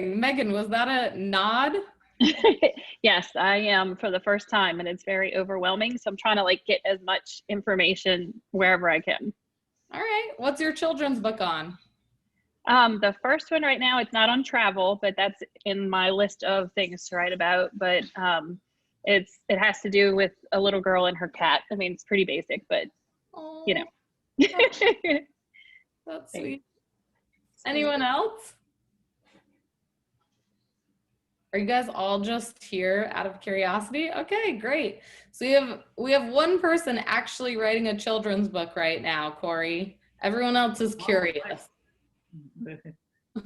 Megan, was that a nod? Yes, I am for the first time, and it's very overwhelming. So I'm trying to like get as much information wherever I can. All right. What's your children's book on? The first one right now, it's not on travel, but that's in my list of things to write about. But it has to do with a little girl and her cat. I mean, it's pretty basic, but you Oh, know. that's Thanks. sweet. Anyone else? Are you guys all just here out of curiosity? Okay, great. So we have one person actually writing a children's book right now, Cory. Everyone else is curious.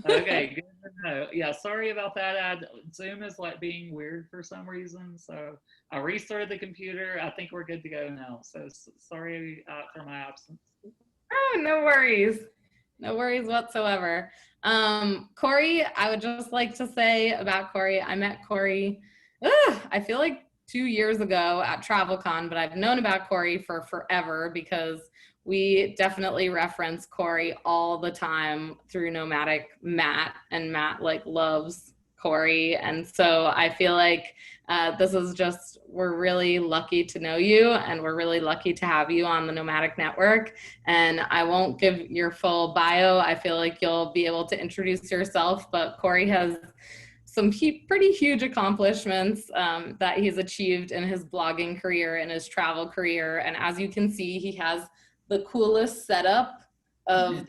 Okay, good to know. Yeah, sorry about that. Zoom is like being weird for some reason, so I restarted the computer. I think we're good to go now. So sorry for my absence. Oh, no worries. No worries whatsoever. Cory, I would just like to say about Cory, I met Cory, I feel like 2 years ago at TravelCon, but I've known about Cory for forever because we definitely reference Cory all the time through Nomadic Matt, and Matt like loves Cory. And so I feel like this is just, we're really lucky to know you, and we're really lucky to have you on the Nomadic Network. And I won't give your full bio. I feel like you'll be able to introduce yourself, but Cory has some pretty huge accomplishments that he's achieved in his blogging career and his travel career. And as you can see, he has the coolest setup of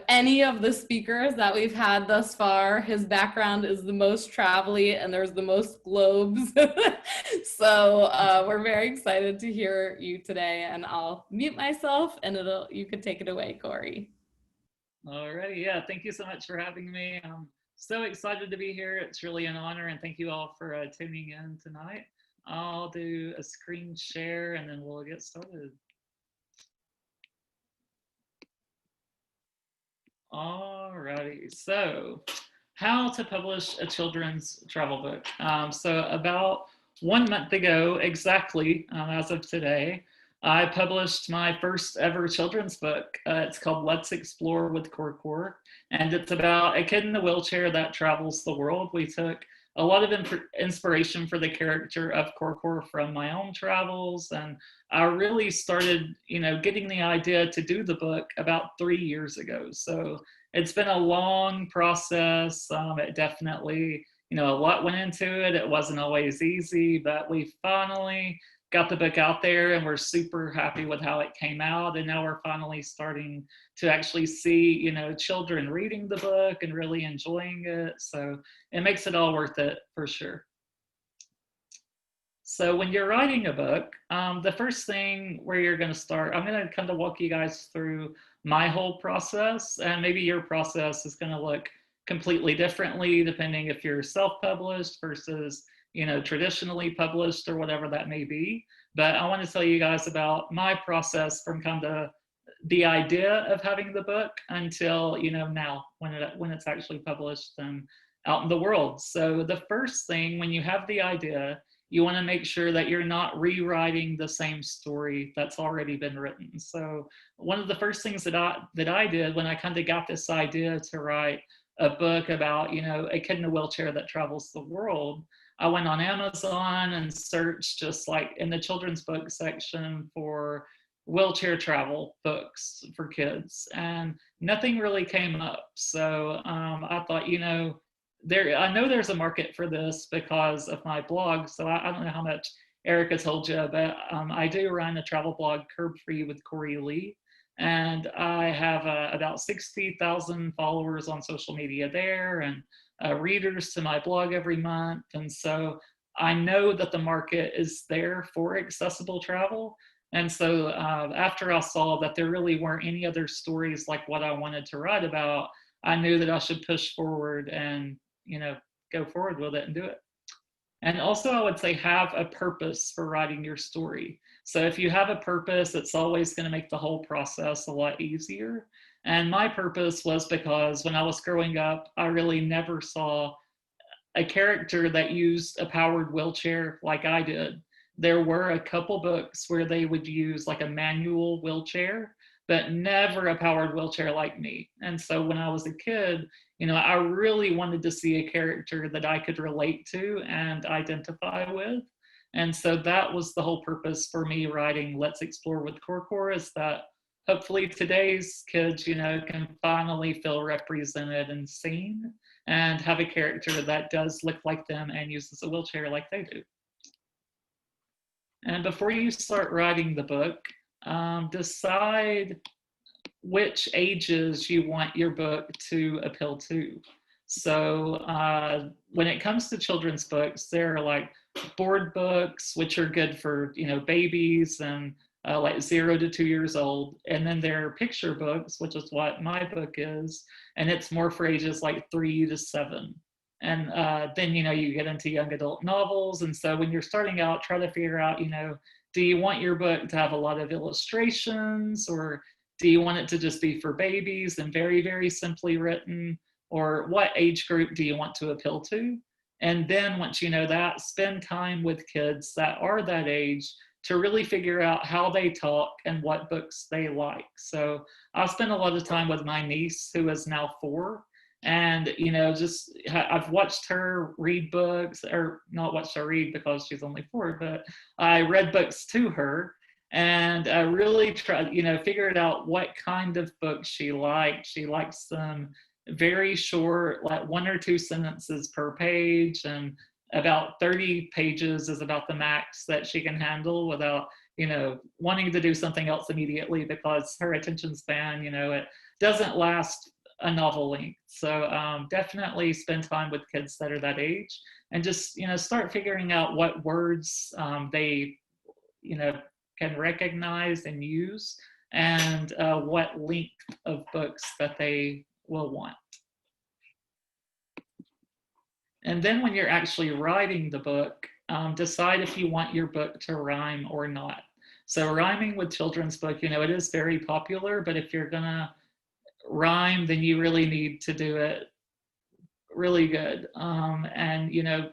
any of the speakers that we've had thus far. His background is the most travel-y, and there's the most globes. So we're very excited to hear you today, and I'll mute myself and you could take it away, Cory. Alrighty, yeah, thank you so much for having me. I'm so excited to be here. It's really an honor, and thank you all for tuning in tonight. I'll do a screen share and then we'll get started. Alrighty, so how to publish a children's travel book. So about 1 month ago, exactly as of today, I published my first ever children's book. It's called Let's Explore with Cor Cor, and it's about a kid in a wheelchair that travels the world. We took a lot of inspiration for the character of Cor Cor from my own travels, and I really started, getting the idea to do the book about 3 years ago. So it's been a long process. It definitely, a lot went into it. It wasn't always easy, but we finally got the book out there, and we're super happy with how it came out. And now we're finally starting to actually see, children reading the book and really enjoying it. So it makes it all worth it for sure. So when you're writing a book, the first thing where you're going to start, I'm going to kind of walk you guys through my whole process, and maybe your process is going to look completely differently depending if you're self-published versus, traditionally published or whatever that may be. But I want to tell you guys about my process from kind of the idea of having the book until, now when it's actually published and out in the world. So the first thing, when you have the idea, you want to make sure that you're not rewriting the same story that's already been written. So one of the first things that I did when I kind of got this idea to write a book about, a kid in a wheelchair that travels the world, I went on Amazon and searched just like in the children's book section for wheelchair travel books for kids, and nothing really came up. So I thought, I know there's a market for this because of my blog. So I don't know how much Erica told you, but I do run a travel blog, Curb Free with Cory Lee. And I have about 60,000 followers on social media there, and readers to my blog every month. And so I know that the market is there for accessible travel. And so after I saw that there really weren't any other stories like what I wanted to write about, I knew that I should push forward and, go forward with it and do it. And also, I would say have a purpose for writing your story. So if you have a purpose, it's always going to make the whole process a lot easier. And my purpose was because when I was growing up, I really never saw a character that used a powered wheelchair like I did. There were a couple books where they would use like a manual wheelchair, but never a powered wheelchair like me. And so when I was a kid, you know, I really wanted to see a character that I could relate to and identify with. And so that was the whole purpose for me writing Let's Explore with Cor Cor, is that hopefully today's kids, you know, can finally feel represented and seen and have a character that does look like them and uses a wheelchair like they do. And before you start writing the book, decide which ages you want your book to appeal to. So when it comes to children's books, there are like board books, which are good for, you know, babies and like 0 to 2 years old. And then there are picture books, which is what my book is. And it's more for ages like 3 to 7. And then, you know, you get into young adult novels. And so when you're starting out, try to figure out, you know, do you want your book to have a lot of illustrations, or do you want it to just be for babies and very, very simply written? Or what age group do you want to appeal to? And then once you know that, spend time with kids that are that age to really figure out how they talk and what books they like. So I spent a lot of time with my niece, who is now 4. And, you know, just I've watched her read books, or not watched her read because she's only 4, but I read books to her. And I really tried, you know, figured out what kind of books she liked. She likes them very short, like 1 or 2 sentences per page, and about 30 pages is about the max that she can handle without, you know, wanting to do something else immediately, because her attention span, you know, it doesn't last a novel length. So definitely spend time with kids that are that age, and just, you know, start figuring out what words they, you know, can recognize and use, and what length of books that they will want. And then when you're actually writing the book, decide if you want your book to rhyme or not. So rhyming with children's book, you know, it is very popular, but if you're gonna rhyme, then you really need to do it really good. And, you know,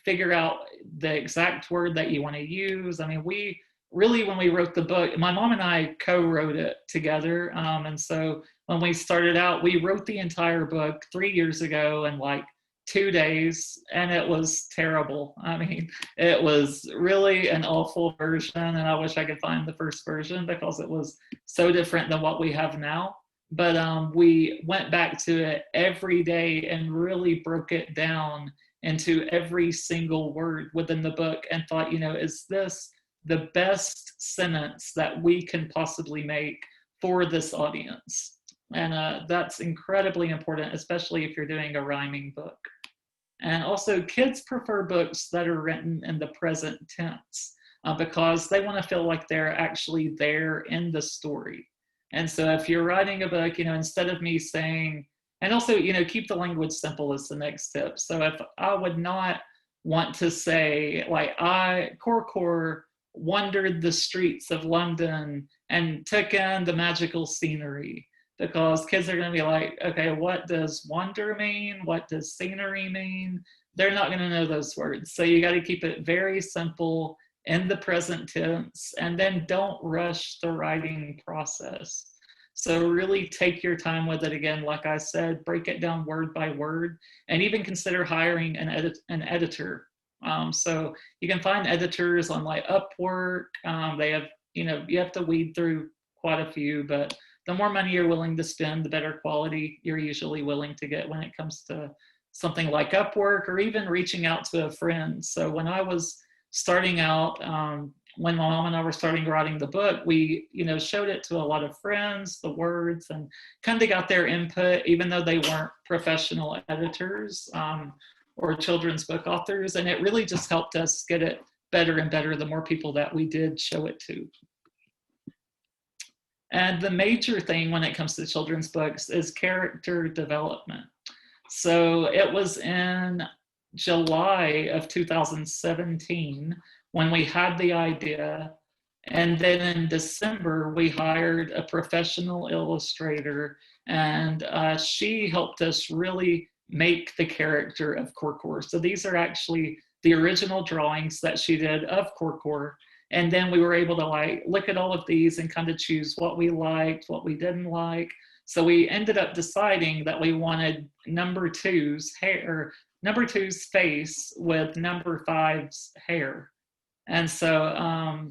figure out the exact word that you want to use. I mean, we really, when we wrote the book, my mom and I co-wrote it together. And so when we started out, we wrote the entire book 3 years ago in like 2 days, and it was terrible. I mean, it was really an awful version, and I wish I could find the first version because it was so different than what we have now. But we went back to it every day and really broke it down into every single word within the book, and thought, you know, is this the best sentence that we can possibly make for this audience? And that's incredibly important, especially if you're doing a rhyming book. And also, kids prefer books that are written in the present tense because they want to feel like they're actually there in the story. And so if you're writing a book, you know, instead of me saying, and also, you know, keep the language simple is the next tip. So if I would not want to say, like, Cor Cor wandered the streets of London and took in the magical scenery, because kids are going to be like, okay, what does wander mean? What does scenery mean? They're not going to know those words. So you got to keep it very simple in the present tense, and then don't rush the writing process. So really take your time with it. Again, like I said, break it down word by word, and even consider hiring an editor. So you can find editors on like Upwork. They have, you know, you have to weed through quite a few, but the more money you're willing to spend, the better quality you're usually willing to get when it comes to something like Upwork, or even reaching out to a friend. So when I was starting out, when my mom and I were starting writing the book, we, you know, showed it to a lot of friends, the words, and kind of got their input, even though they weren't professional editors or children's book authors. And it really just helped us get it better and better the more people that we did show it to. And the major thing when it comes to children's books is character development. So it was in July of 2017 when we had the idea. And then in December, we hired a professional illustrator, and she helped us really make the character of Cor Cor. So these are actually the original drawings that she did of Cor Cor. And then we were able to like look at all of these and kind of choose what we liked, what we didn't like. So we ended up deciding that we wanted number two's hair, number two's face with number five's hair. And so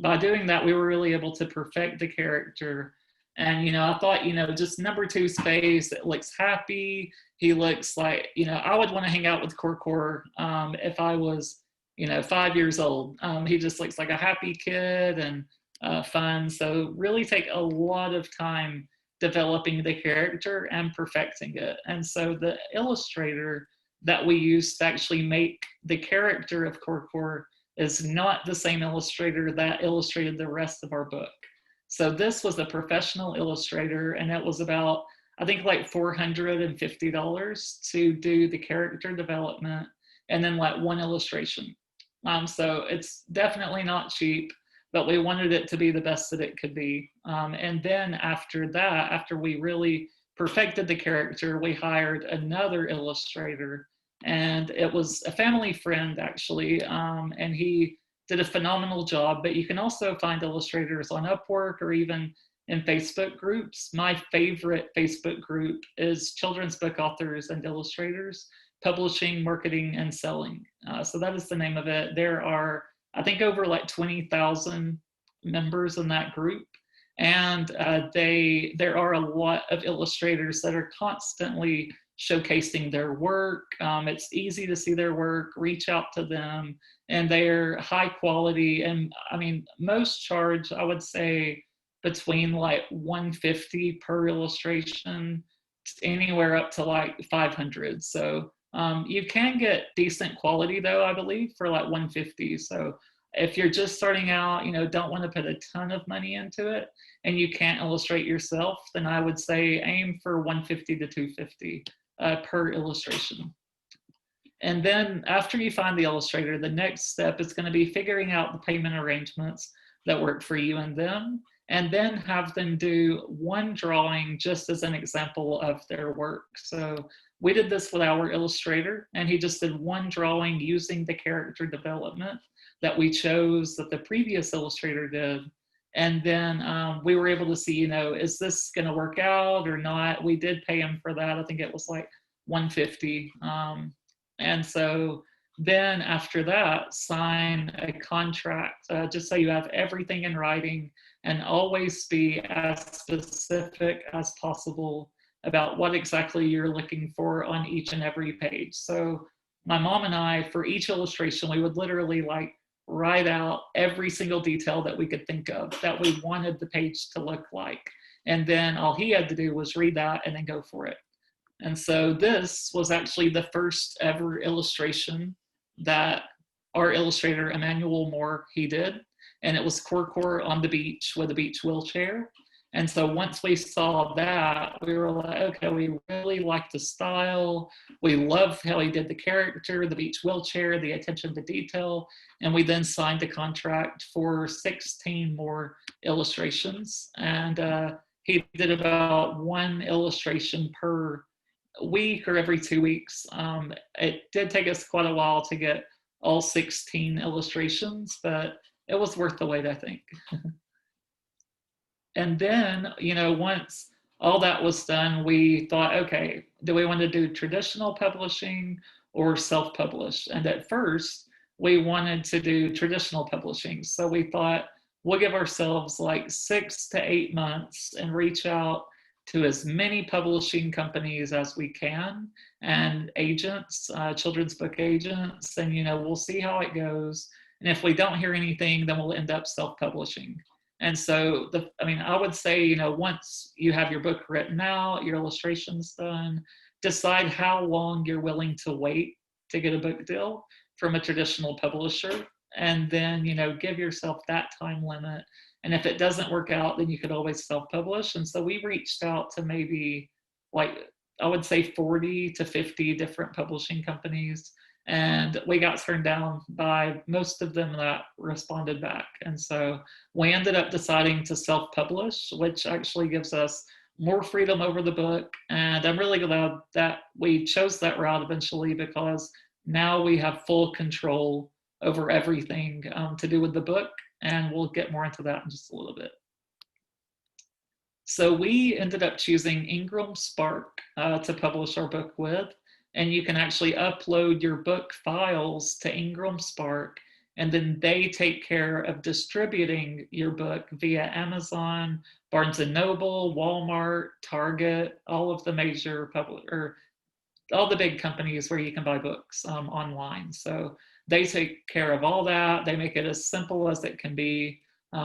by doing that, we were really able to perfect the character. And, you know, I thought, you know, just number two's face, it looks happy. He looks like, you know, I would want to hang out with Cor Cor if I was, you know, 5 years old. He just looks like a happy kid and fun. So really take a lot of time developing the character and perfecting it. And so the illustrator that we used to actually make the character of Cor Cor is not the same illustrator that illustrated the rest of our book. So this was a professional illustrator, and it was about, I think, like $450 to do the character development and then like one illustration. So it's definitely not cheap, but we wanted it to be the best that it could be. And then after that, after we really perfected the character, we hired another illustrator, and it was a family friend actually, and he did a phenomenal job. But you can also find illustrators on Upwork or even in Facebook groups. My favorite Facebook group is Children's Book Authors and Illustrators Publishing, Marketing, and Selling. So that is the name of it. There are, I think, over like 20,000 members in that group. And there are a lot of illustrators that are constantly showcasing their work. It's easy to see their work, reach out to them, and they're high quality. And I mean, most charge, I would say, between like 150 per illustration, anywhere up to like 500. So you can get decent quality though, I believe, for like 150. So if you're just starting out, you know, don't want to put a ton of money into it and you can't illustrate yourself, then I would say aim for 150 to 250 per illustration. And then after you find the illustrator, the next step is going to be figuring out the payment arrangements that work for you and them, and then have them do one drawing just as an example of their work. So we did this with our illustrator, and he just did one drawing using the character development that we chose that the previous illustrator did. And then we were able to see, you know, is this going to work out or not? We did pay him for that. I think it was like 150. And so then after that, sign a contract, just so you have everything in writing, and always be as specific as possible about what exactly you're looking for on each and every page. So my mom and I, for each illustration, we would literally like write out every single detail that we could think of that we wanted the page to look like. And then all he had to do was read that and then go for it. And so this was actually the first ever illustration that our illustrator, Emmanuel Moore, he did. And it was Cor Cor on the beach with a beach wheelchair. And so once we saw that, we were like, okay, we really like the style. We love how he did the character, the beach wheelchair, the attention to detail. And we then signed a contract for 16 more illustrations. And he did about one illustration per week or every 2 weeks. It did take us quite a while to get all 16 illustrations, but it was worth the wait, I think. And then, you know, once all that was done, we thought, okay, do we want to do traditional publishing or self-publish? And at first, we wanted to do traditional publishing. So we thought we'll give ourselves like 6 to 8 months and reach out to as many publishing companies as we can and agents, children's book agents, and, you know, we'll see how it goes. And if we don't hear anything, then we'll end up self-publishing. And so, I would say, you know, once you have your book written out, your illustrations done, decide how long you're willing to wait to get a book deal from a traditional publisher. And then, you know, give yourself that time limit. And if it doesn't work out, then you could always self-publish. And so we reached out to maybe, like, I would say 40 to 50 different publishing companies. And we got turned down by most of them that responded back. And so we ended up deciding to self-publish, which actually gives us more freedom over the book. And I'm really glad that we chose that route eventually, because now we have full control over everything to do with the book. and we'll get more into that in just a little bit. So we ended up choosing Ingram Spark to publish our book with, and you can actually upload your book files to Ingram Spark, and then they take care of distributing your book via Amazon, Barnes & Noble, Walmart, Target, all of the major all the big companies where you can buy books online. So they take care of all that. They make it as simple as it can be.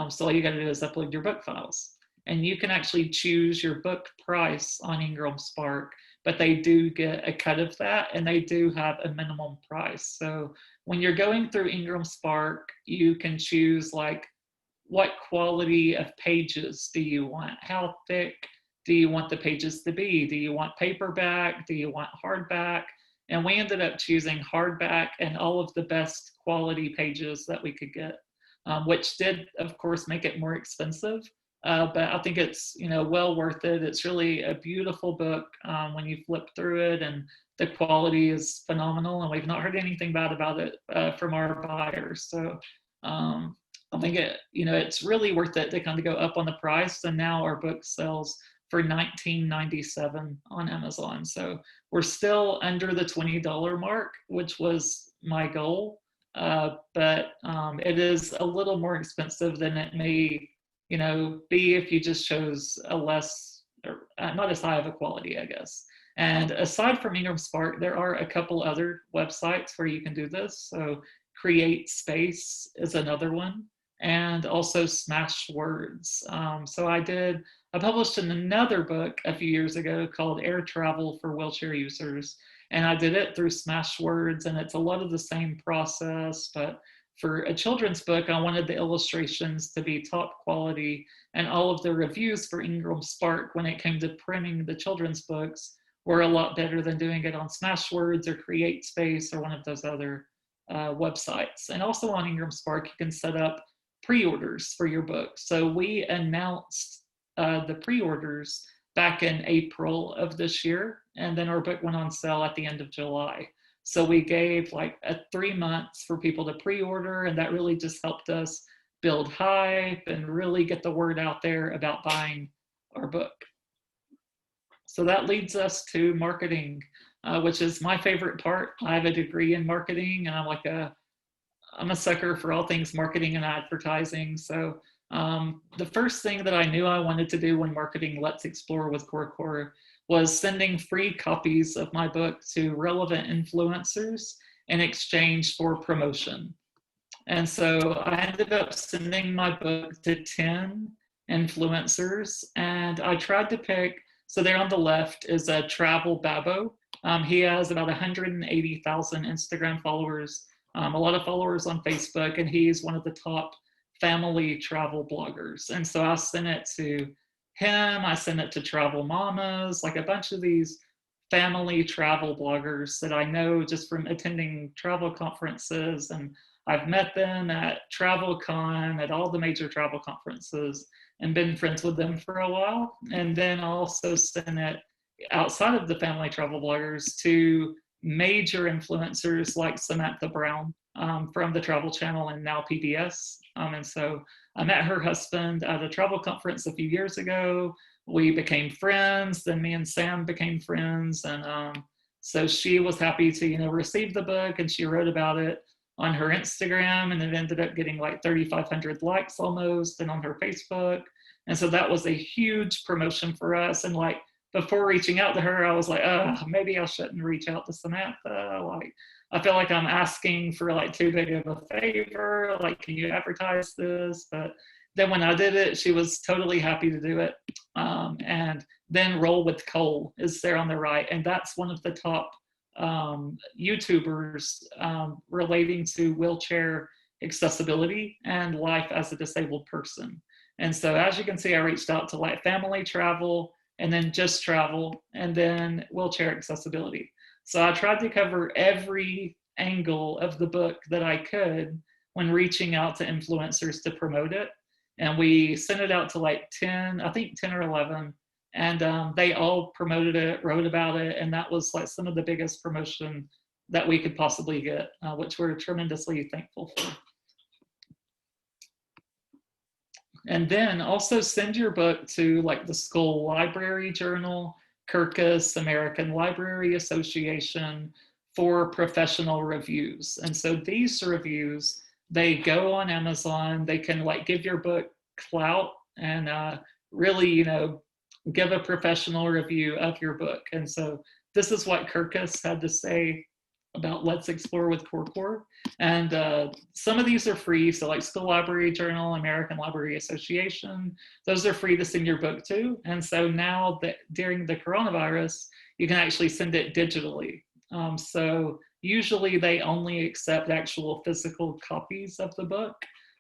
So all you got to do is upload your book files. And you can actually choose your book price on Ingram Spark, but they do get a cut of that, and they do have a minimum price. So when you're going through Ingram Spark, you can choose like, what quality of pages do you want? How thick do you want the pages to be? Do you want paperback? Do you want hardback? And we ended up choosing hardback and all of the best quality pages that we could get, which did, of course, make it more expensive. But I think it's, you know, well worth it. It's really a beautiful book when you flip through it, and the quality is phenomenal. And we've not heard anything bad about it from our buyers. So I think it, you know, it's really worth it to kind of go up on the price. And now our book sells for $19.97 on Amazon. So we're still under the $20 mark, which was my goal. But it is a little more expensive than it may, you know, be if you just chose a less, or not as high of a quality, I guess. And aside from Ingram Spark, there are a couple other websites where you can do this. So Create Space is another one, and also Smashwords. So I published in another book a few years ago called Air Travel for Wheelchair Users, and I did it through Smashwords, and it's a lot of the same process, but for a children's book, I wanted the illustrations to be top quality, and all of the reviews for Ingram Spark when it came to printing the children's books were a lot better than doing it on Smashwords or Create Space or one of those other websites. And also on Ingram Spark, you can set up pre-orders for your book. So we announced the pre-orders back in April of this year, and then our book went on sale at the end of July. So we gave like 3 months for people to pre-order, and that really just helped us build hype and really get the word out there about buying our book. So that leads us to marketing, which is my favorite part. I have a degree in marketing, and I'm a sucker for all things marketing and advertising. So the first thing that I knew I wanted to do when marketing Let's Explore with Cor Cor was sending free copies of my book to relevant influencers in exchange for promotion. And so I ended up sending my book to 10 influencers, and I tried to pick, so there on the left is a Travel Babbo. He has about 180,000 Instagram followers, a lot of followers on Facebook, and he's one of the top family travel bloggers. And so I sent it to him, I sent it to Travel Mamas, like a bunch of these family travel bloggers that I know just from attending travel conferences, and I've met them at TravelCon, at all the major travel conferences, and been friends with them for a while. And then I also sent it outside of the family travel bloggers to major influencers like Samantha Brown from the Travel Channel and now PBS. And so I met her husband at a travel conference a few years ago. We became friends, then me and Sam became friends. And so she was happy to, you know, receive the book, and she wrote about it on her Instagram, and it ended up getting like 3,500 likes almost, and on her Facebook. And so that was a huge promotion for us. And like, before reaching out to her, I was like, maybe I shouldn't reach out to Samantha. Like, I feel like I'm asking for like too big of a favor. Like, can you advertise this? But then when I did it, she was totally happy to do it. And then Roll with Cole is there on the right. And that's one of the top YouTubers relating to wheelchair accessibility and life as a disabled person. And so as you can see, I reached out to like family travel, and then just travel, and then wheelchair accessibility. So I tried to cover every angle of the book that I could when reaching out to influencers to promote it. And we sent it out to like 10, I think 10 or 11, and they all promoted it, wrote about it, and that was like some of the biggest promotion that we could possibly get, which we're tremendously thankful for. And then also send your book to like the school library journal, Kirkus, American Library Association, for professional reviews. And so these reviews, they go on Amazon, they can like give your book clout and really, you know, give a professional review of your book. And so this is what Kirkus had to say about Let's Explore with Cor Cor. And some of these are free. So like School Library Journal, American Library Association, those are free to send your book to. And so now that during the coronavirus, you can actually send it digitally. So usually they only accept actual physical copies of the book,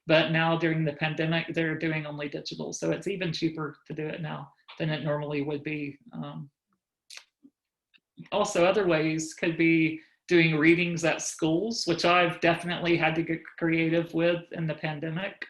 but now during the pandemic, they're doing only digital. So it's even cheaper to do it now than it normally would be. Also, other ways could be doing readings at schools, which I've definitely had to get creative with in the pandemic.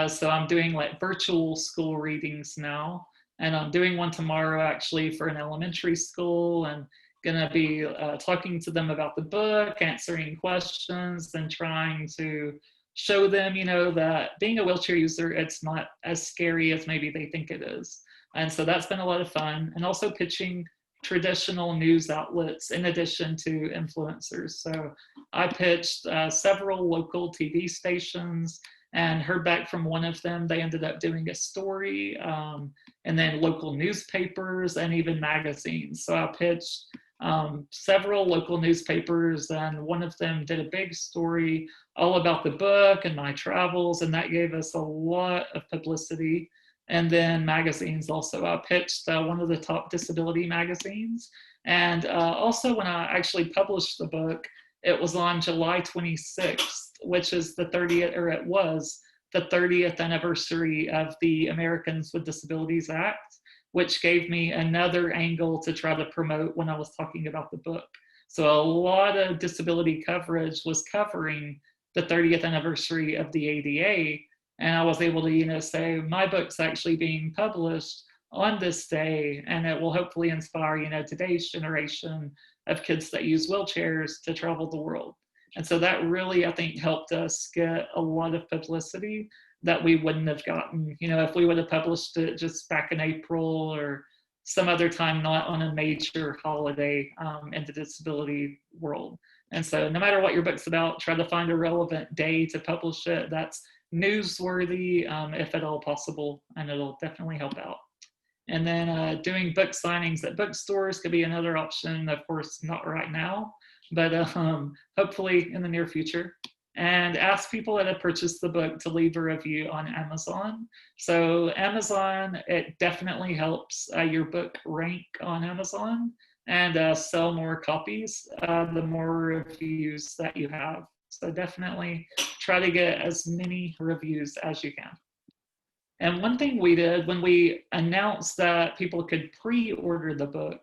So I'm doing like virtual school readings now, and I'm doing one tomorrow actually for an elementary school, and gonna be talking to them about the book, answering questions, and trying to show them, you know, that being a wheelchair user, it's not as scary as maybe they think it is. And so that's been a lot of fun, and also pitching traditional news outlets in addition to influencers. So I pitched several local TV stations and heard back from one of them. They ended up doing a story, and then local newspapers and even magazines. So I pitched several local newspapers, and one of them did a big story all about the book and my travels, and that gave us a lot of publicity. And then magazines also. I pitched one of the top disability magazines. And also when I actually published the book, it was on July 26th, which is the 30th, or it was the 30th anniversary of the Americans with Disabilities Act, which gave me another angle to try to promote when I was talking about the book. So a lot of disability coverage was covering the 30th anniversary of the ADA. And I was able to, you know, say my book's actually being published on this day, and it will hopefully inspire, you know, today's generation of kids that use wheelchairs to travel the world. And so that really, I think, helped us get a lot of publicity that we wouldn't have gotten, you know, if we would have published it just back in April or some other time, not on a major holiday in the disability world. And so no matter what your book's about, try to find a relevant day to publish it that's newsworthy, if at all possible, and it'll definitely help out. And then doing book signings at bookstores could be another option. Of course, not right now, but hopefully in the near future. And ask people that have purchased the book to leave a review on Amazon. So Amazon, it definitely helps your book rank on Amazon and sell more copies, the more reviews that you have. So definitely try to get as many reviews as you can. And one thing we did when we announced that people could pre-order the book,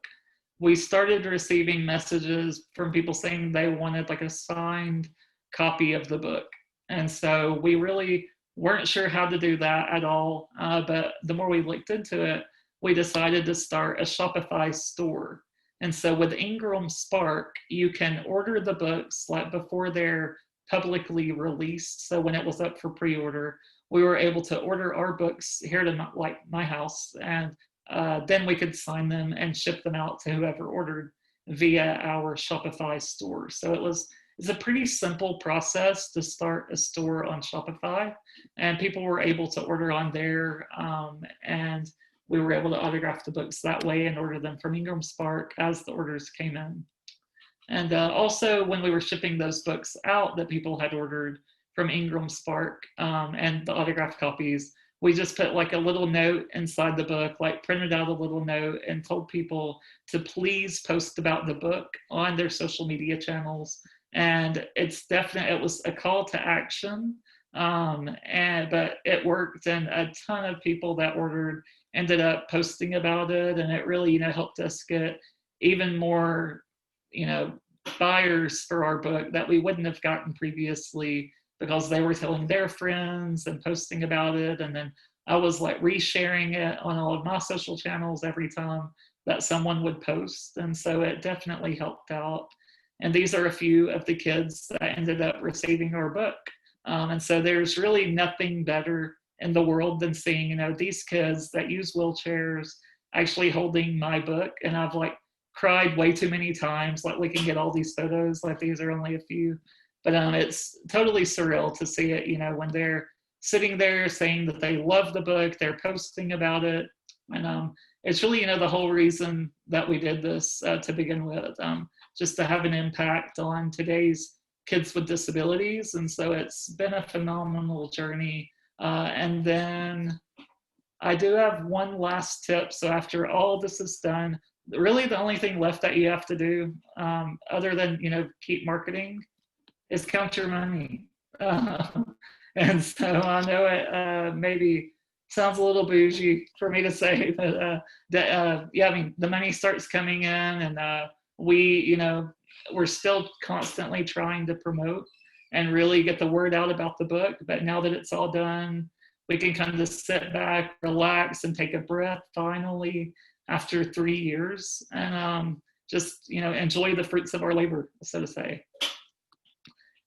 we started receiving messages from people saying they wanted like a signed copy of the book. And so we really weren't sure how to do that at all. But the more we looked into it, we decided to start a Shopify store. And so with Ingram Spark, you can order the books like before they're publicly released. So when it was up for pre-order, we were able to order our books here to like my house, and then we could sign them and ship them out to whoever ordered via our Shopify store. So it's a pretty simple process to start a store on Shopify, and people were able to order on there, and we were able to autograph the books that way and order them from Ingram Spark as the orders came in. And also when we were shipping those books out that people had ordered from Ingram Spark and the autographed copies, we just put like a little note inside the book, like printed out a little note and told people to please post about the book on their social media channels. And it was a call to action, but it worked, and a ton of people that ordered ended up posting about it, and it really, helped us get even more, buyers for our book that we wouldn't have gotten previously, because they were telling their friends and posting about it. And then I was like resharing it on all of my social channels every time that someone would post. And so it definitely helped out. And these are a few of the kids that ended up receiving our book. And so there's really nothing better in the world than seeing, you know, these kids that use wheelchairs actually holding my book. And I've like cried way too many times. Like we can get all these photos, like these are only a few, but it's totally surreal to see it, you know, when they're sitting there saying that they love the book, they're posting about it. And it's really, you know, the whole reason that we did this to begin with, just to have an impact on today's kids with disabilities. And so it's been a phenomenal journey. And then I do have one last tip. So after all this is done, really the only thing left that you have to do, other than, you know, keep marketing, is count your money. And so I know it maybe sounds a little bougie for me to say, but yeah, I mean, the money starts coming in, and we, you know, we're still constantly trying to promote and really get the word out about the book. But now that it's all done, we can kind of sit back, relax, and take a breath finally after 3 years, and just, you know, enjoy the fruits of our labor, so to say.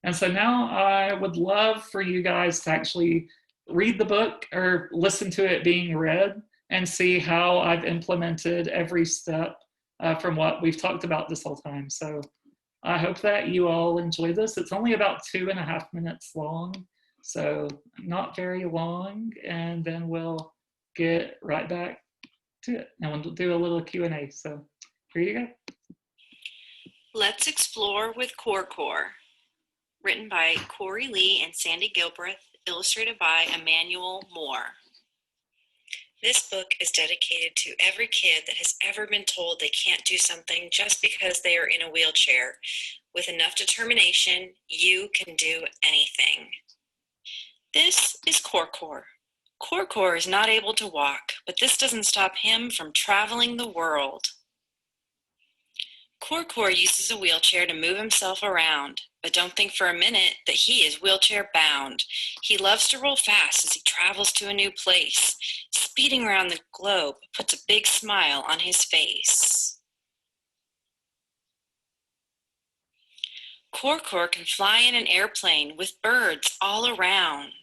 And so now I would love for you guys to actually read the book or listen to it being read and see how I've implemented every step from what we've talked about this whole time. So I hope that you all enjoy this. It's only about 2.5 minutes long, so not very long. And then we'll get right back to it, and we'll do a little Q&A. So here you go. Let's Explore with Cor Cor. Written by Cory Lee and Sandy Gilbreth, illustrated by Emmanuel Moore. This book is dedicated to every kid that has ever been told they can't do something just because they are in a wheelchair. With enough determination, you can do anything. This is Cor Cor. Cor Cor is not able to walk, but this doesn't stop him from traveling the world. Cor Cor uses a wheelchair to move himself around, but don't think for a minute that he is wheelchair bound. He loves to roll fast as he travels to a new place. Speeding around the globe puts a big smile on his face. Cor Cor can fly in an airplane with birds all around.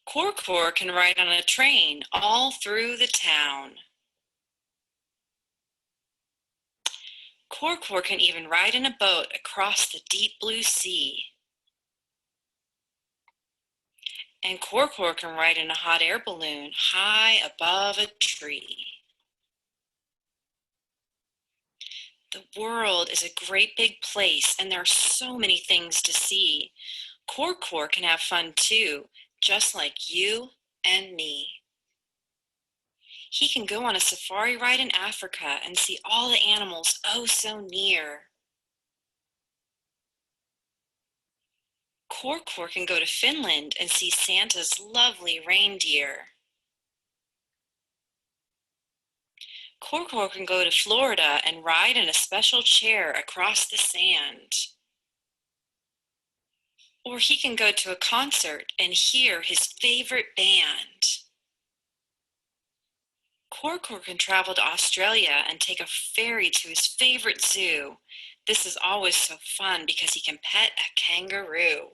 Cor Cor can ride on a train all through the town. Cor Cor can even ride in a boat across the deep blue sea. And Cor Cor can ride in a hot air balloon high above a tree. The world is a great big place, and there are so many things to see. Cor Cor can have fun too, just like you and me. He can go on a safari ride in Africa and see all the animals oh so near. Cor Cor can go to Finland and see Santa's lovely reindeer. Cor Cor can go to Florida and ride in a special chair across the sand. Or he can go to a concert and hear his favorite band. Cor Cor can travel to Australia and take a ferry to his favorite zoo. This is always so fun because he can pet a kangaroo.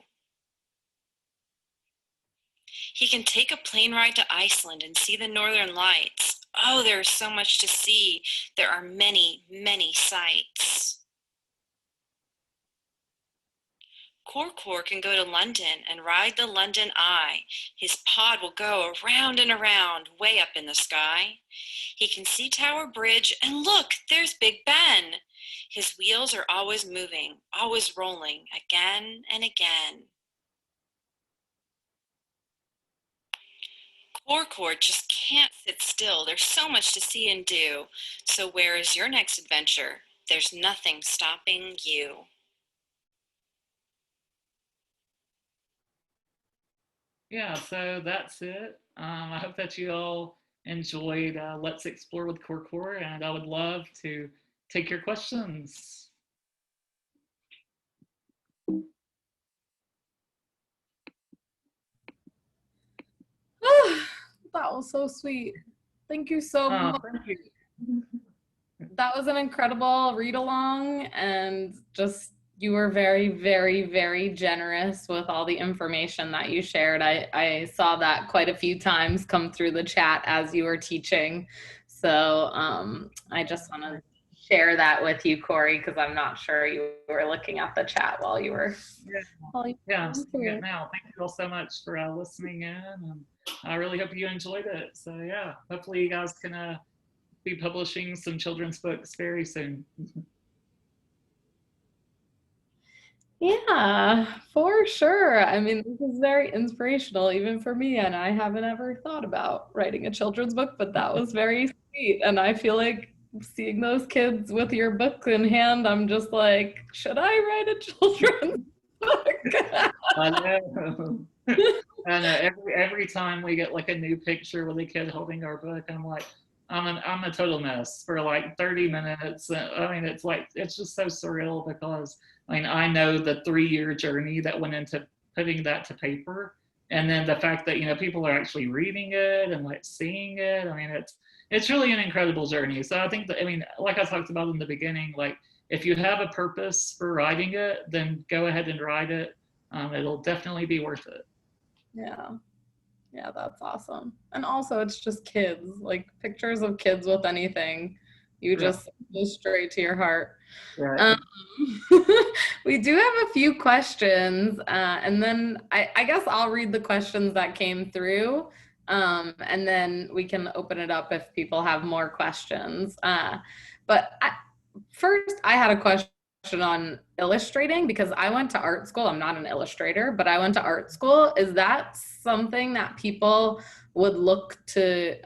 He can take a plane ride to Iceland and see the northern lights. Oh, there is so much to see. There are many, many sights. Cor Cor can go to London and ride the London Eye. His pod will go around and around, way up in the sky. He can see Tower Bridge, and look, there's Big Ben. His wheels are always moving, always rolling, again and again. Cor Cor just can't sit still. There's so much to see and do. So where is your next adventure? There's nothing stopping you. Yeah, so that's it. I hope that you all enjoyed Let's Explore with Cor Cor, and I would love to take your questions. That was so sweet. Thank you so much. Thank you. That was an incredible read along, and just You were very, very, very generous with all the information that you shared. I saw that quite a few times come through the chat as you were teaching. So I just want to share that with you, Cory, because I'm not sure you were looking at the chat while you were. Yeah, I'm seeing it now. Thank you all so much for listening in, and I really hope you enjoyed it. So yeah, hopefully you guys can be publishing some children's books very soon. Yeah, for sure. I mean, this is very inspirational, even for me, and I haven't ever thought about writing a children's book, but that was very sweet. And I feel like seeing those kids with your book in hand, I'm just like, should I write a children's book? I know. I know. Every time we get like a new picture with a kid holding our book, I'm like, I'm a total mess for like 30 minutes. I mean, it's just so surreal because I mean, I know the 3-year journey that went into putting that to paper, and then the fact that people are actually reading it and like seeing it. I mean, it's really an incredible journey. So I think that, I mean, like I talked about in the beginning, like if you have a purpose for writing it, then go ahead and write it. It'll definitely be worth it. Yeah, that's awesome. And also, it's just kids, like pictures of kids with anything, you just go straight to your heart. Right. We do have a few questions, and then I guess I'll read the questions that came through, and then we can open it up if people have more questions. But first, I had a question on illustrating because I went to art school. I'm not an illustrator, but I went to art school. Is that something that people would look to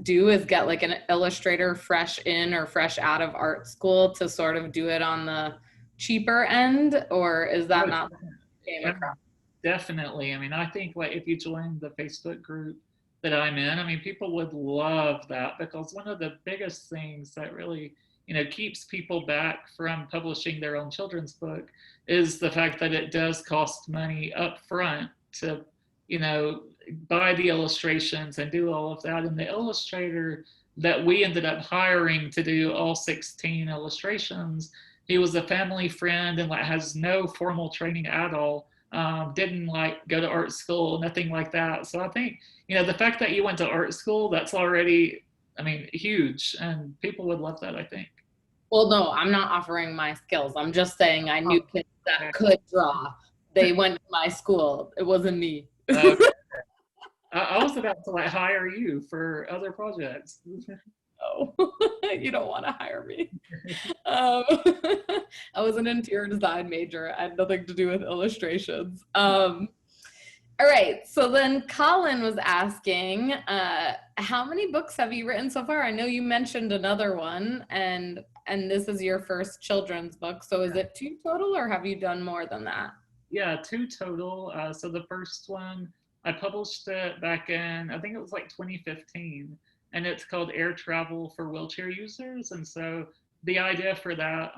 do, is get like an illustrator fresh in or fresh out of art school to sort of do it on the cheaper end, or is that not came across? Definitely. I mean, I think like if you join the Facebook group that I'm in, I mean, people would love that, because one of the biggest things that really keeps people back from publishing their own children's book is the fact that it does cost money up front to buy the illustrations and do all of that. And the illustrator that we ended up hiring to do all 16 illustrations, he was a family friend and like has no formal training at all. Didn't like go to art school, nothing like that. So I think the fact that you went to art school, that's already, I mean, huge, and people would love that, I think. Well, no, I'm not offering my skills. I'm just saying I knew kids that could draw. They went to my school. It wasn't me. Okay. I was about to like hire you for other projects. Oh, you don't want to hire me. I was an interior design major. I had nothing to do with illustrations. All right, so then Colin was asking, how many books have you written so far? I know you mentioned another one, and this is your first children's book. So is it 2 total, or have you done more than that? Yeah, 2 total. So the first one, I published it back in, I think it was like 2015, and it's called Air Travel for Wheelchair Users. And so the idea for that,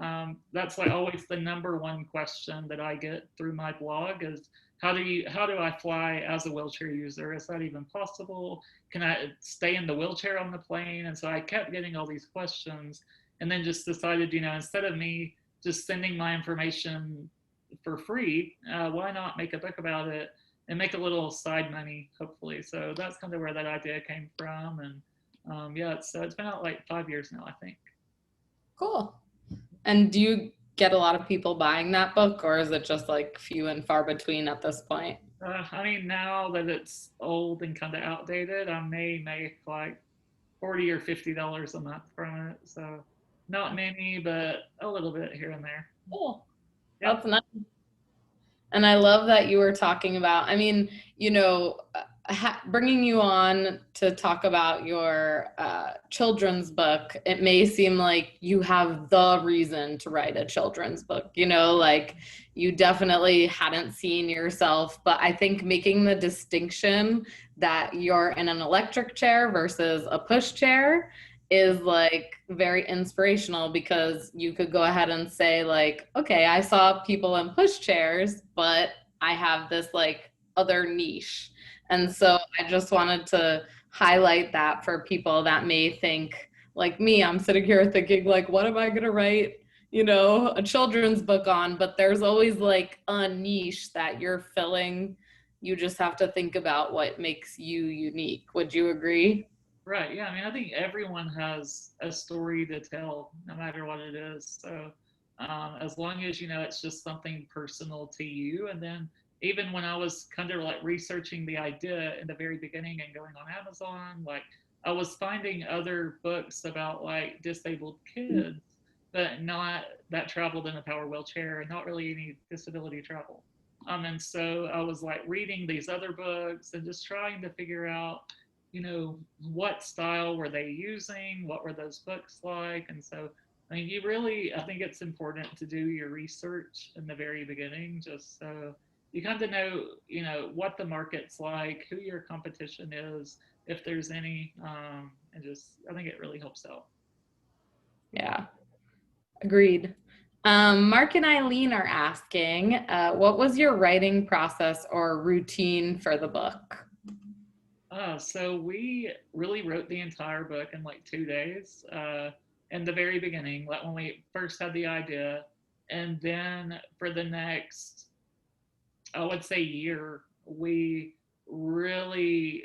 that's like always the #1 question that I get through my blog is, how do I fly as a wheelchair user? Is that even possible? Can I stay in the wheelchair on the plane? And so I kept getting all these questions, and then just decided, instead of me just sending my information for free, why not make a book about it and make a little side money, hopefully. So that's kind of where that idea came from. And yeah, it's been out like 5 years now, I think. Cool. And do you get a lot of people buying that book, or is it just like few and far between at this point? I mean, now that it's old and kind of outdated, I may make like $40 or $50 a month from it. So not many, but a little bit here and there. Cool. Yep. That's nice. And I love that you were talking about, I mean, bringing you on to talk about your children's book, it may seem like you have the reason to write a children's book, like you definitely hadn't seen yourself, but I think making the distinction that you're in an electric chair versus a push chair is like very inspirational, because you could go ahead and say like, okay, I saw people in push chairs, but I have this like other niche. And so I just wanted to highlight that for people that may think like me, I'm sitting here thinking like, what am I going to write? you know, a children's book on, but there's always like a niche that you're filling. You just have to think about what makes you unique. Would you agree? Right. Yeah. I mean, I think everyone has a story to tell, no matter what it is. So, as long as you know it's just something personal to you, and then even when I was kind of like researching the idea in the very beginning and going on Amazon, like I was finding other books about like disabled kids, but not that traveled in a power wheelchair and not really any disability travel. And so I was like reading these other books and just trying to figure out, you know, what style were they using? What were those books like? And so, I mean, you really, I think it's important to do your research in the very beginning, just so you kind of know, you know, what the market's like, who your competition is, if there's any, and just, I think it really helps out. Yeah, agreed. Mark and Eileen are asking, what was your writing process or routine for the book? So we really wrote the entire book in like 2 days. In the very beginning, like when we first had the idea, and then for the next, I would say, year, we really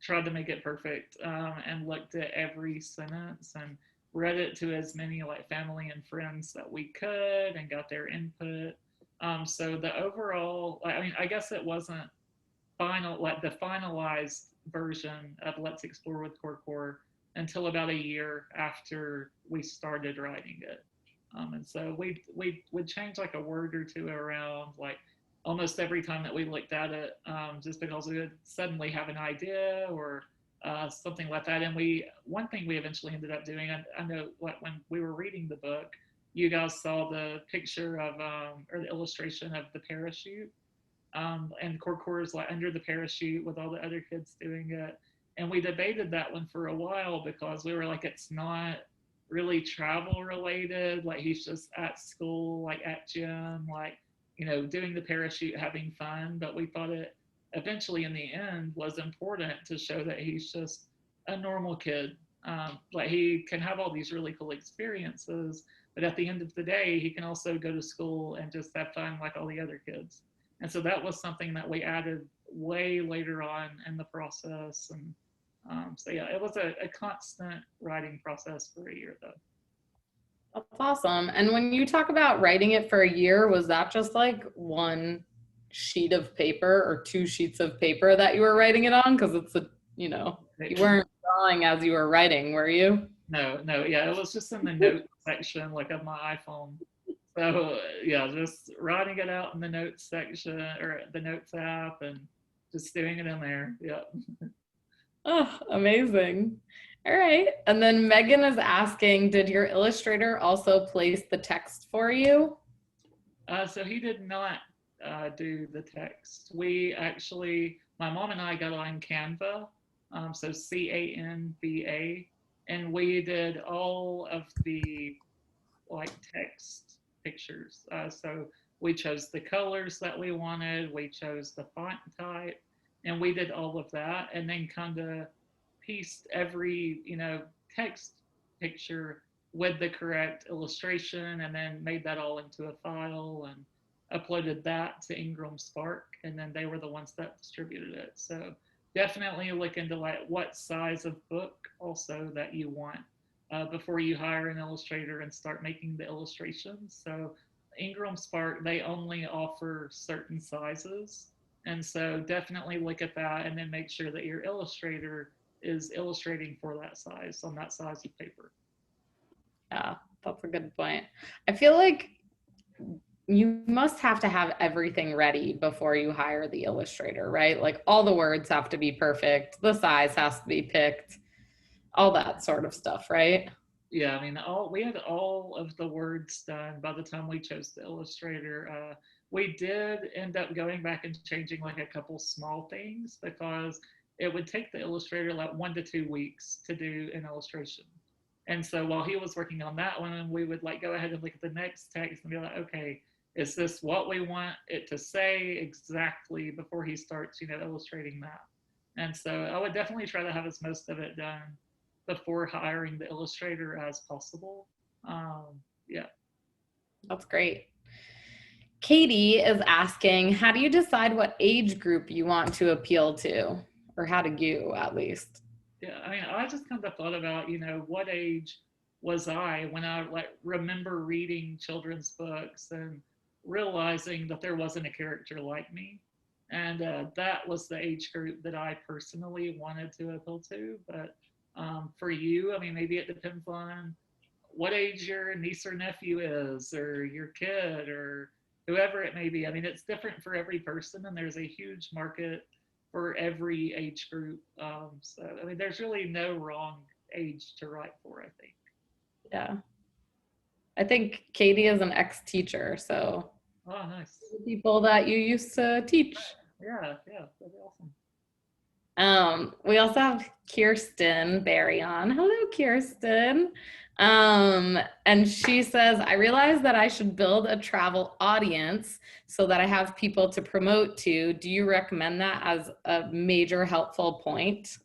tried to make it perfect, and looked at every sentence and read it to as many like family and friends that we could and got their input. So the overall, I mean, I guess it wasn't like the finalized version of Let's Explore with Cor Cor until about a year after we started writing it. And so we would change like a word or two around like almost every time that we looked at it, just because we would suddenly have an idea or something like that. And one thing we eventually ended up doing, I know like when we were reading the book, you guys saw the picture of or the illustration of the parachute, and Cor Cor is like under the parachute with all the other kids doing it. And we debated that one for a while because we were like, it's not really travel related. Like he's just at school, like at gym, like, you know, doing the parachute, having fun. But we thought it eventually in the end was important to show that he's just a normal kid. Like he can have all these really cool experiences, but at the end of the day, he can also go to school and just have fun like all the other kids. And so that was something that we added way later on in the process. And so, yeah, it was a constant writing process for a year, though. That's awesome. And when you talk about writing it for a year, was that just like one sheet of paper or two sheets of paper that you were writing it on? Because it's you know, you weren't drawing as you were writing, were you? No, yeah, it was just in the notes section, like of my iPhone. So yeah, just writing it out in the notes section or the notes app and just doing it in there. Yeah. Oh, amazing. All right. And then Megan is asking, did your illustrator also place the text for you? So he did not do the text. We actually, my mom and I got on Canva, so Canva, and we did all of the like text pictures. So we chose the colors that we wanted, we chose the font type, and we did all of that, and then kind of pieced every, you know, text picture with the correct illustration, and then made that all into a file and uploaded that to Ingram Spark, and then they were the ones that distributed it. So definitely look into like what size of book also that you want before you hire an illustrator and start making the illustrations. So Ingram Spark, they only offer certain sizes. And so definitely look at that and then make sure that your illustrator is illustrating for that size on that size of paper. Yeah, that's a good point. I feel like you must have to have everything ready before you hire the illustrator, right? Like all the words have to be perfect, the size has to be picked, all that sort of stuff, right? Yeah, I mean, we had all of the words done by the time we chose the illustrator. We did end up going back and changing like a couple small things because it would take the illustrator like 1 to 2 weeks to do an illustration. And so while he was working on that one, we would like go ahead and look at the next text and be like, okay, is this what we want it to say exactly before he starts, you know, illustrating that? And so I would definitely try to have as most of it done before hiring the illustrator as possible. Yeah. That's great. Katie is asking, how do you decide what age group you want to appeal to? Or how do you, at least? Yeah, I mean, I just kind of thought about, what age was I when I remember reading children's books and realizing that there wasn't a character like me. And that was the age group that I personally wanted to appeal to. But for you, I mean, maybe it depends on what age your niece or nephew is, or your kid, or whoever it may be. I mean, it's different for every person, and there's a huge market for every age group. So, I mean, there's really no wrong age to write for, I think. Yeah. I think Katie is an ex-teacher, so Oh, nice. people that you used to teach. Yeah, yeah, that'd be awesome. We also have Kirsten Barry on. Hello, Kirsten. And she says, I realized that I should build a travel audience so that I have people to promote to. Do you recommend that as a major helpful point?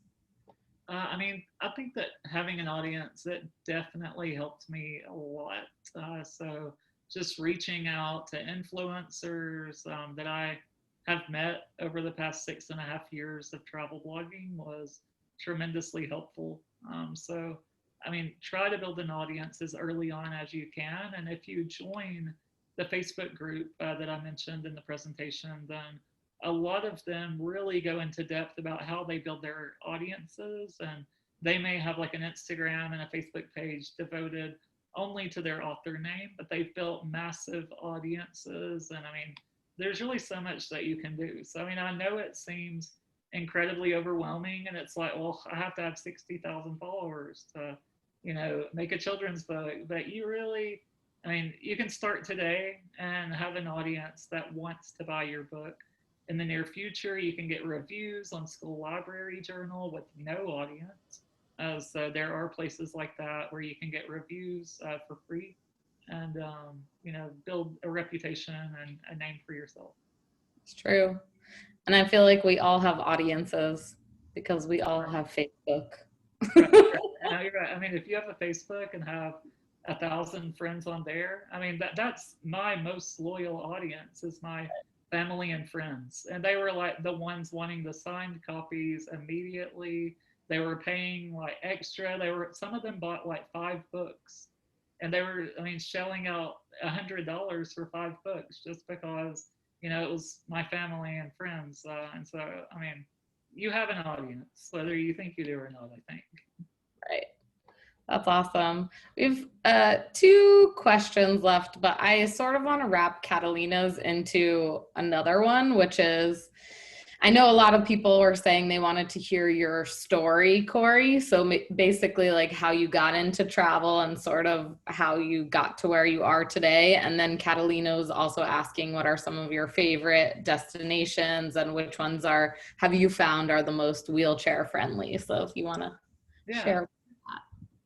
I mean, I think that having an audience, it definitely helped me a lot. So just reaching out to influencers that I have met over the past 6.5 years of travel blogging was tremendously helpful. So, I mean, try to build an audience as early on as you can. And if you join the Facebook group that I mentioned in the presentation, then a lot of them really go into depth about how they build their audiences, and they may have like an Instagram and a Facebook page devoted only to their author name, but they've built massive audiences. And I mean, there's really so much that you can do. So, I mean, I know it seems incredibly overwhelming, and it's like, well, I have to have 60,000 followers to, make a children's book. But you really, I mean, you can start today and have an audience that wants to buy your book. In the near future, you can get reviews on School Library Journal with no audience. So there are places like that where you can get reviews for free, and build a reputation and a name for yourself. It's true. And I feel like we all have audiences because we all have Facebook. Right. No, you're right. I mean, if you have a Facebook and have 1,000 friends on there, I mean, that's my most loyal audience, is my family and friends. And they were like the ones wanting the signed copies immediately. They were paying like extra. Some of them bought like 5 books, and they were, I mean, shelling out $100 for 5 books just because, it was my family and friends. And so, I mean, you have an audience, whether you think you do or not, I think. Right. That's awesome. We've 2 questions left, but I sort of want to wrap Catalina's into another one, which is, I know a lot of people were saying they wanted to hear your story, Cory. So basically like how you got into travel and sort of how you got to where you are today. And then Catalina was also asking what are some of your favorite destinations and which ones have you found are the most wheelchair friendly. So if you want to share that.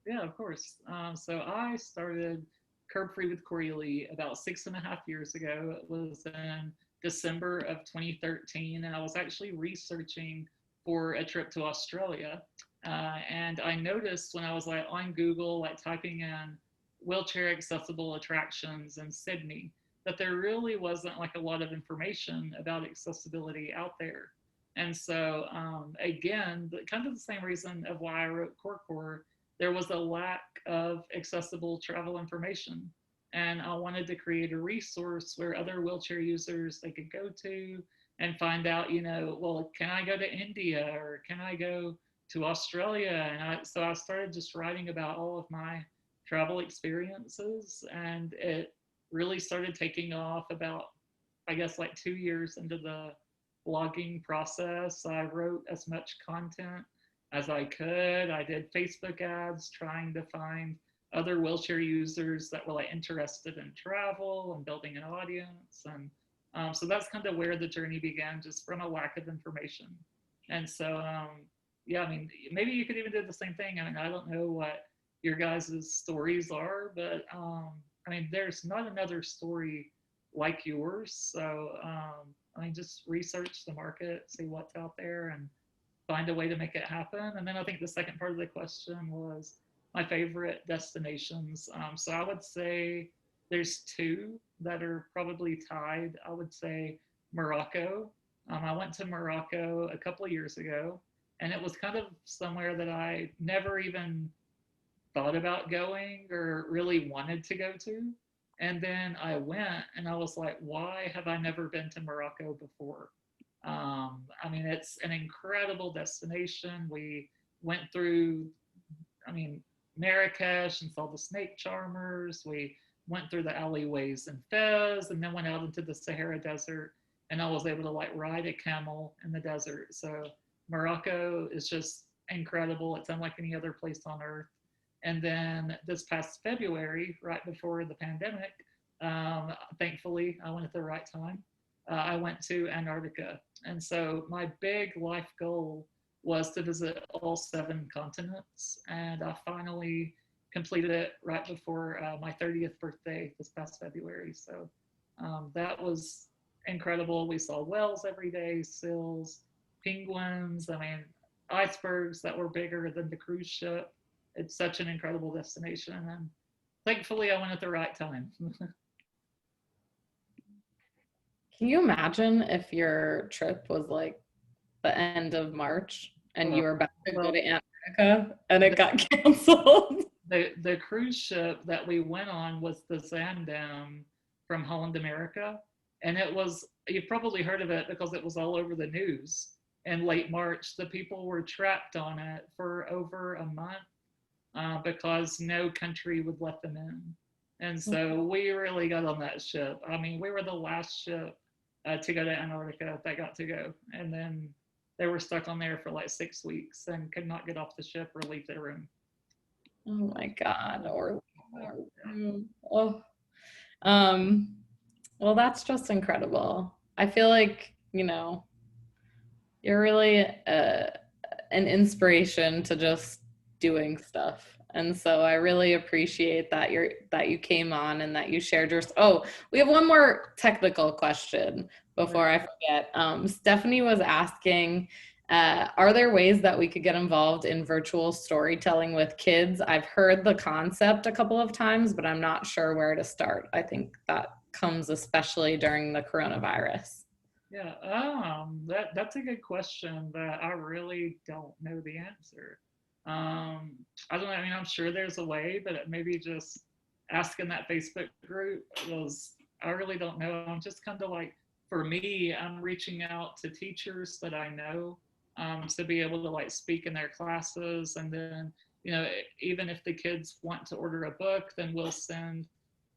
Yeah, of course. So I started Curb Free with Cory Lee about 6.5 years ago. It was in December of 2013, and I was actually researching for a trip to Australia. And I noticed when I was like on Google, like typing in wheelchair accessible attractions in Sydney, that there really wasn't like a lot of information about accessibility out there. And so again, kind of the same reason of why I wrote Cor Cor, there was a lack of accessible travel information. And I wanted to create a resource where other wheelchair users, they could go to and find out, well, can I go to India, or can I go to Australia? And so I started just writing about all of my travel experiences, and it really started taking off about, I guess, like 2 years into the blogging process. I wrote as much content as I could. I did Facebook ads trying to find other wheelchair users that were like interested in travel and building an audience. And so that's kind of where the journey began, just from a lack of information. And so, yeah, I mean, maybe you could even do the same thing. I mean, I don't know what your guys' stories are, but I mean, there's not another story like yours. So, I mean, just research the market, see what's out there, and find a way to make it happen. And then I think the second part of the question was my favorite destinations. So I would say there's two that are probably tied. I would say Morocco. I went to Morocco a couple of years ago, and it was kind of somewhere that I never even thought about going or really wanted to go to. And then I went and I was like, why have I never been to Morocco before? I mean, it's an incredible destination. We went through, I mean, Marrakesh and saw the snake charmers. We went through the alleyways in Fez and then went out into the Sahara Desert. And I was able to like ride a camel in the desert. So Morocco is just incredible. It's unlike any other place on earth. And then this past February, right before the pandemic, thankfully I went at the right time. I went to Antarctica. And so my big life goal was to visit all 7 continents. And I finally completed it right before my 30th birthday this past February. So that was incredible. We saw whales every day, seals, penguins, I mean, icebergs that were bigger than the cruise ship. It's such an incredible destination. And thankfully I went at the right time. Can you imagine if your trip was like the end of March and you were about to go to Antarctica and it got canceled? The cruise ship that we went on was the Zaandam from Holland America. And it was, you've probably heard of it because it was all over the news in late March. The people were trapped on it for over a month because no country would let them in. And so we really got on that ship. I mean, we were the last ship to go to Antarctica that got to go. And then they were stuck on there for like 6 weeks and could not get off the ship or leave their room. Oh my God. Well, that's just incredible. I feel like, you know, you're really an inspiration to just doing stuff. And so I really appreciate that you came on and that you shared your, we have one more technical question before I forget. Stephanie was asking, are there ways that we could get involved in virtual storytelling with kids? I've heard the concept a couple of times, but I'm not sure where to start. I think that comes especially during the coronavirus. Yeah, that's a good question, but I really don't know the answer. I don't know, I mean, I'm sure there's a way, but maybe just asking that Facebook group I really don't know. I'm just kind of like, for me, I'm reaching out to teachers that I know to be able to like speak in their classes. And then, you know, even if the kids want to order a book, then we'll send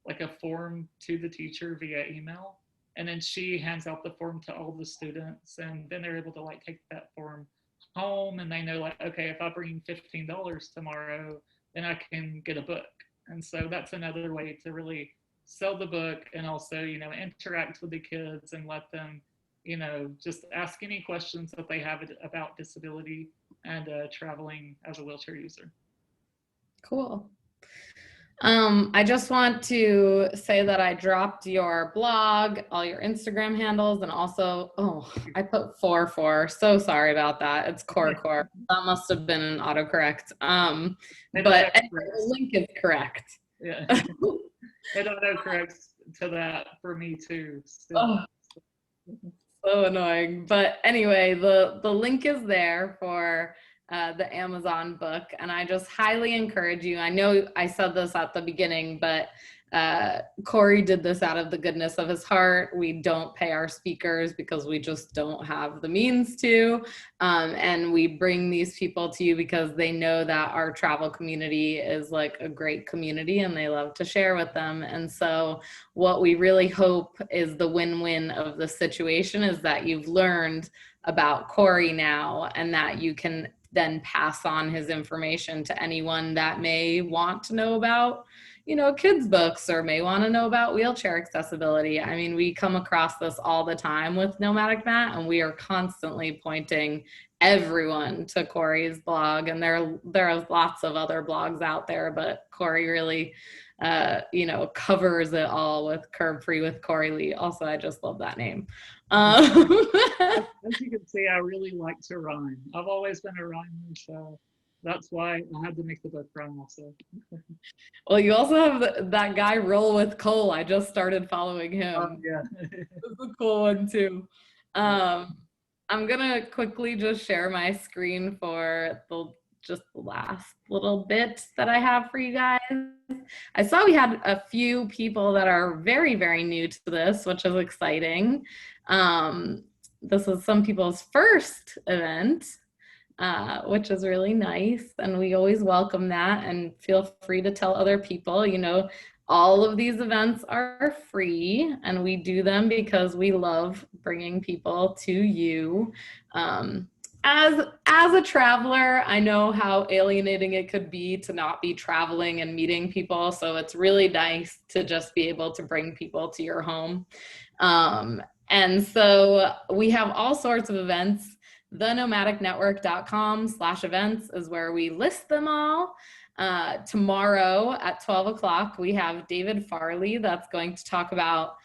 like a form to the teacher via email. And then she hands out the form to all the students. And then they're able to like take that form home and they know like, okay, if I bring $15 tomorrow, then I can get a book. And so that's another way to really sell the book and also, you know, interact with the kids and let them, you know, just ask any questions that they have about disability and traveling as a wheelchair user. Cool. I just want to say that I dropped your blog, all your Instagram handles, and also, I put 44. So sorry about that. It's Cor Cor. That must have been an autocorrect. But the link is correct. Yeah. It autocorrects to that for me too. Still. So annoying. But anyway, the link is there for the Amazon book, and I just highly encourage you. I know I said this at the beginning, but Cory did this out of the goodness of his heart. We don't pay our speakers because we just don't have the means to, and we bring these people to you because they know that our travel community is like a great community and they love to share with them. And so what we really hope is the win-win of the situation is that you've learned about Cory now and that you can then pass on his information to anyone that may want to know about, you know, kids' books or may want to know about wheelchair accessibility. I mean, we come across this all the time with Nomadic Matt, and we are constantly pointing everyone to Cory's blog. And there are lots of other blogs out there, but Cory really, you know, covers it all with Curb Free with Cory Lee. Also, I just love that name. As you can see, I really like to rhyme. I've always been a rhymer, so That's why I had to make the book run also. Well, you also have that guy Roll with Cole. I just started following him. Oh, yeah. This is a cool one too. I'm gonna quickly just share my screen for just the last little bit that I have for you guys. I saw we had a few people that are very, very new to this, which is exciting. This is some people's first event, which is really nice. And we always welcome that, and feel free to tell other people, you know, all of these events are free, and we do them because we love bringing people to you. As a traveler, I know how alienating it could be to not be traveling and meeting people. So it's really nice to just be able to bring people to your home. And so we have all sorts of events. thenomadicnetwork.com/events is where we list them all. Tomorrow at 12 o'clock, we have David Farley that's going to talk about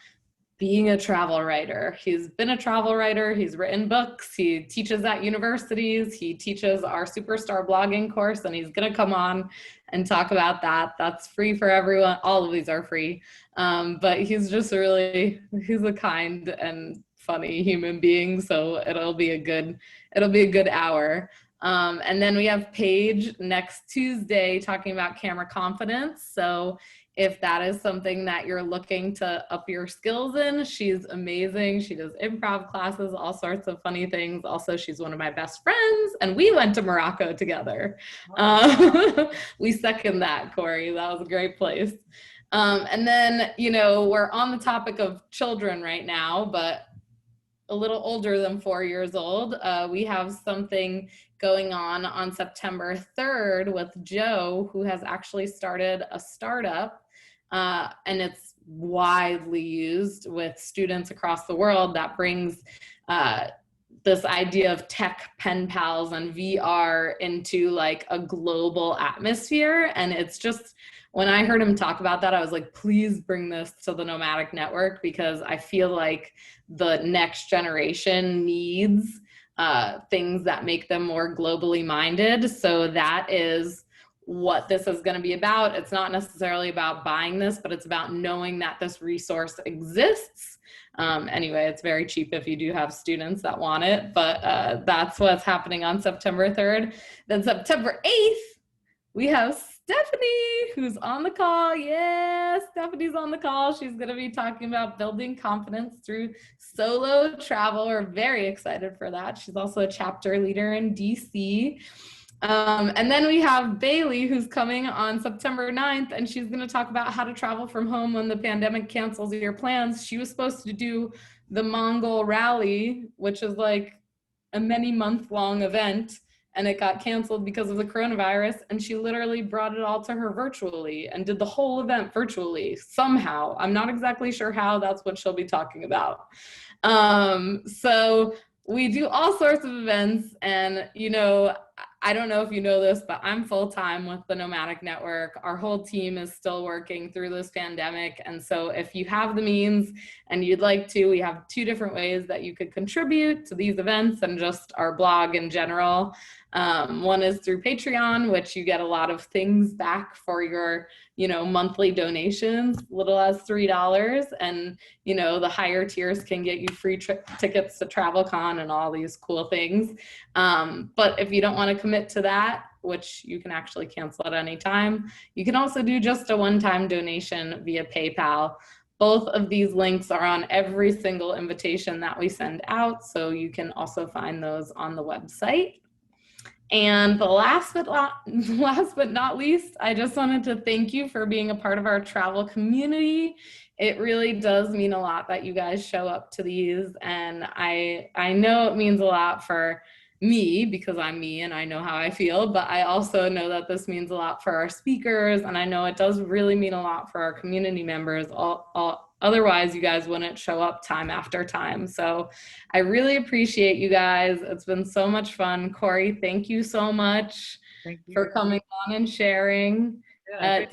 being a travel writer. He's been a travel writer, he's written books, he teaches at universities, he teaches our Superstar blogging course, and he's gonna come on and talk about that. That's free for everyone. All of these are free. But he's just he's a kind and funny human being, so it'll be a good hour. And then we have Paige next Tuesday talking about camera confidence. So if that is something that you're looking to up your skills in, she's amazing. She does improv classes, all sorts of funny things. Also, she's one of my best friends, and we went to Morocco together. We second that, Cory. That was a great place. And then, you know, we're on the topic of children right now, but a little older than 4 years old. We have something going on September 3rd with Joe, who has actually started a startup, and it's widely used with students across the world that brings this idea of tech pen pals and VR into like a global atmosphere. And it's just, when I heard him talk about that, I was like, please bring this to the Nomadic Network, because I feel like the next generation needs things that make them more globally minded. So that is what this is going to be about. It's not necessarily about buying this, but it's about knowing that this resource exists. Anyway, it's very cheap if you do have students that want it, but that's what's happening on September 3rd. Then September 8th, we have Stephanie, who's on the call. Yes, Stephanie's on the call. She's going to be talking about building confidence through solo travel. We're very excited for that. She's also a chapter leader in DC. And then we have Bailey, who's coming on September 9th, and she's going to talk about how to travel from home when the pandemic cancels your plans. She was supposed to do the Mongol Rally, which is like a many month-long event, and it got canceled because of the coronavirus, and she literally brought it all to her virtually and did the whole event virtually somehow. I'm not exactly sure how. That's what she'll be talking about. So we do all sorts of events, and you know, I don't know if you know this, but I'm full-time with the Nomadic Network. Our whole team is still working through this pandemic. And so if you have the means and you'd like to, we have 2 different ways that you could contribute to these events and just our blog in general. One is through Patreon, which you get a lot of things back for your, you know, monthly donations, little as $3. And, you know, the higher tiers can get you free tickets to TravelCon and all these cool things. But if you don't want to commit to that, which you can actually cancel at any time, you can also do just a one-time donation via PayPal. Both of these links are on every single invitation that we send out, so you can also find those on the website. And the last but not least, I just wanted to thank you for being a part of our travel community. It really does mean a lot that you guys show up to these, and I know it means a lot for me because I'm me and I know how I feel, but I also know that this means a lot for our speakers, and I know it does really mean a lot for our community members. Otherwise, you guys wouldn't show up time after time. So I really appreciate you guys. It's been so much fun. Cory, thank you so much for coming on and sharing. Yeah,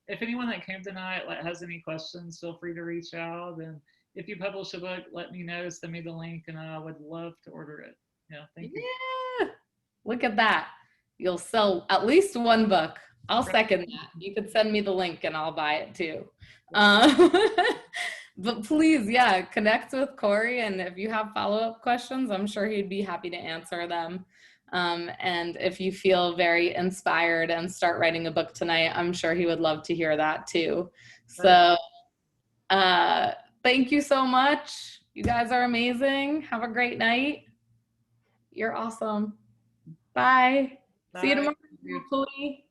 if anyone that came tonight has any questions, feel free to reach out. And if you publish a book, let me know, send me the link, and I would love to order it. Yeah, thank you. Yeah, look at that. you'll sell at least one book. I'll second that. You could send me the link and I'll buy it too. But please, yeah, connect with Cory, and if you have follow-up questions, I'm sure he'd be happy to answer them. And if you feel very inspired and start writing a book tonight, I'm sure he would love to hear that too. So thank you so much. You guys are amazing. Have a great night. You're awesome. Bye. See you tomorrow, hopefully.